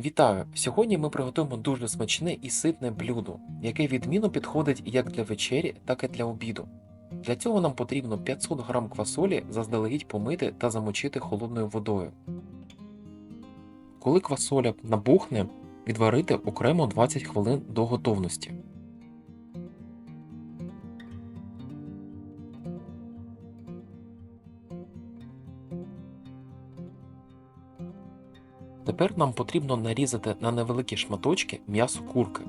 Вітаю! Сьогодні ми приготуємо дуже смачне і ситне блюдо, яке відмінно підходить як для вечері, так і для обіду. Для цього нам потрібно 500 г квасолі заздалегідь помити та замочити холодною водою. Коли квасоля набухне, відварити окремо 20 хвилин до готовності. Тепер нам потрібно нарізати на невеликі шматочки м'ясо курки.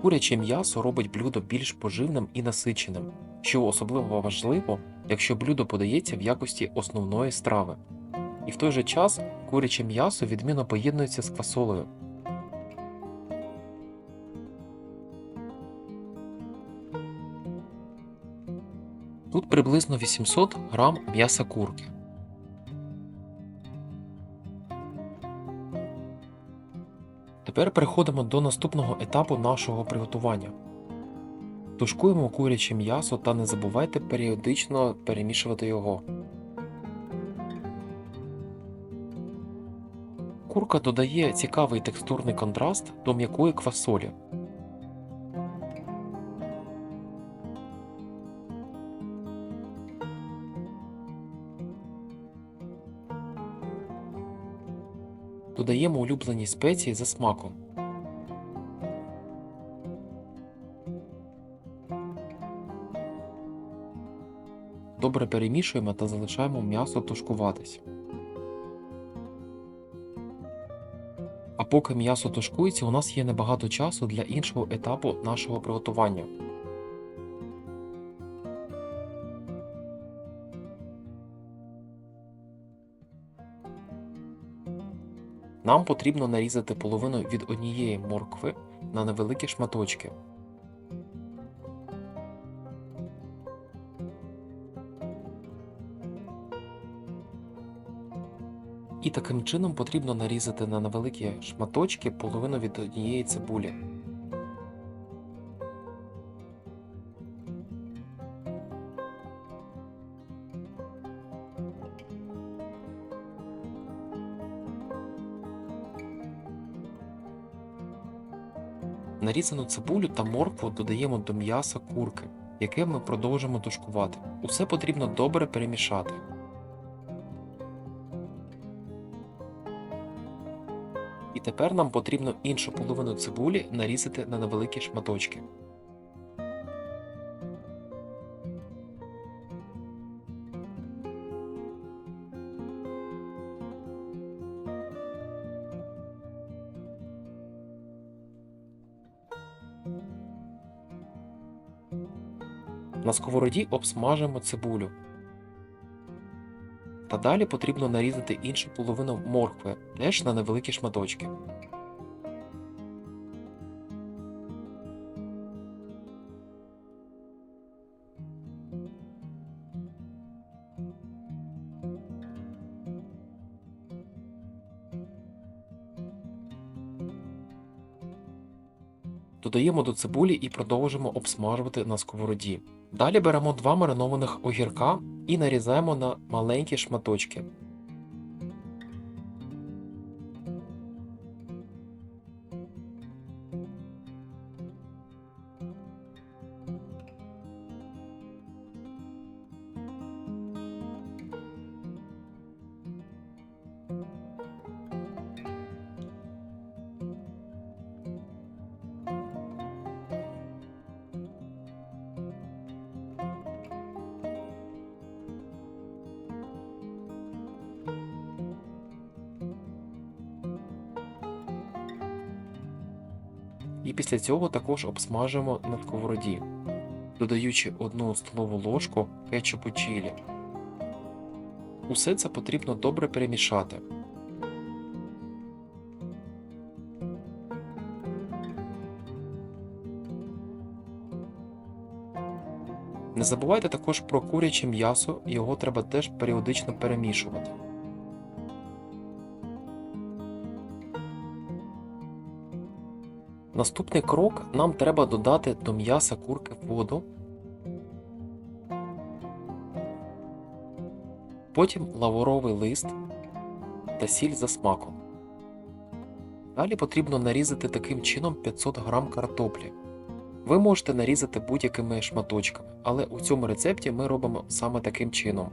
Куряче м'ясо робить блюдо більш поживним і насиченим, що особливо важливо, якщо блюдо подається в якості основної страви. І в той же час куряче м'ясо відмінно поєднується з квасолею. Тут приблизно 800 г м'яса курки. Тепер переходимо до наступного етапу нашого приготування. Тушкуємо куряче м'ясо та не забувайте періодично перемішувати його. Курка додає цікавий текстурний контраст до м'якої квасолі. Додаємо улюблені спеції за смаком. Добре перемішуємо та залишаємо м'ясо тушкуватись. А поки м'ясо тушкується, у нас є небагато часу для іншого етапу нашого приготування. Нам потрібно нарізати половину від однієї моркви на невеликі шматочки. І таким чином потрібно нарізати на невеликі шматочки половину від однієї цибулі. Нарізану цибулю та моркву додаємо до м'яса курки, яке ми продовжимо тушкувати. Усе потрібно добре перемішати. І тепер нам потрібно іншу половину цибулі нарізати на невеликі шматочки. На сковороді обсмажимо цибулю. Та далі потрібно нарізати іншу половину моркви, теж на невеликі шматочки. Додаємо до цибулі і продовжимо обсмажувати на сковороді. Далі беремо 2 маринованих огірка і нарізаємо на маленькі шматочки. І після цього також обсмажимо на сковороді, додаючи 1 столову ложку кетчупу чилі. Усе це потрібно добре перемішати. Не забувайте також про куряче м'ясо, його треба теж періодично перемішувати. Наступний крок: нам треба додати до м'яса курки воду, потім лавровий лист та сіль за смаком. Далі потрібно нарізати таким чином 500 г картоплі. Ви можете нарізати будь-якими шматочками, але у цьому рецепті ми робимо саме таким чином.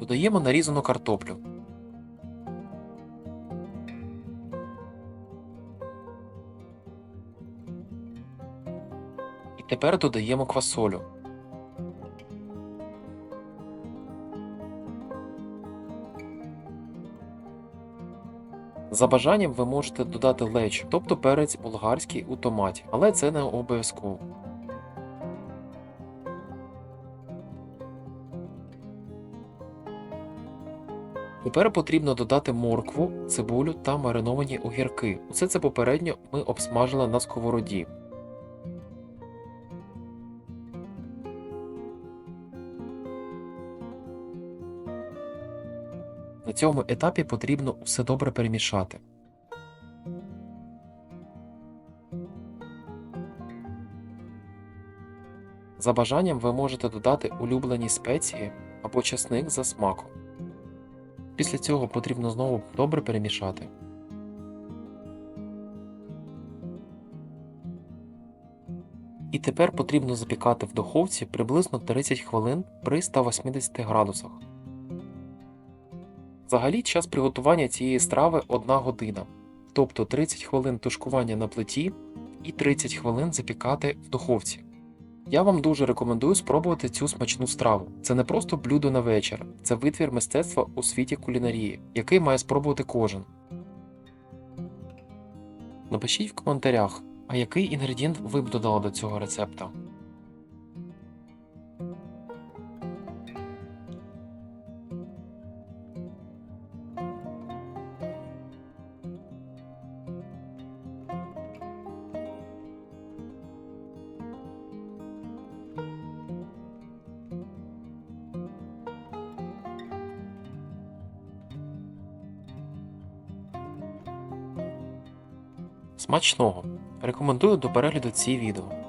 Додаємо нарізану картоплю. І тепер додаємо квасолю. За бажанням ви можете додати леч, тобто перець болгарський у томаті, але це не обов'язково. Тепер потрібно додати моркву, цибулю та мариновані огірки. Усе це попередньо ми обсмажили на сковороді. На цьому етапі потрібно все добре перемішати. За бажанням ви можете додати улюблені спеції або часник за смаком. Після цього потрібно знову добре перемішати. І тепер потрібно запікати в духовці приблизно 30 хвилин при 180 градусах. Взагалі час приготування цієї страви 1 година, тобто 30 хвилин тушкування на плиті і 30 хвилин запікати в духовці. Я вам дуже рекомендую спробувати цю смачну страву. Це не просто блюдо на вечір, це витвір мистецтва у світі кулінарії, який має спробувати кожен. Напишіть в коментарях, а який інгредієнт ви б додали до цього рецепта. Смачного! Рекомендую до перегляду ці відео.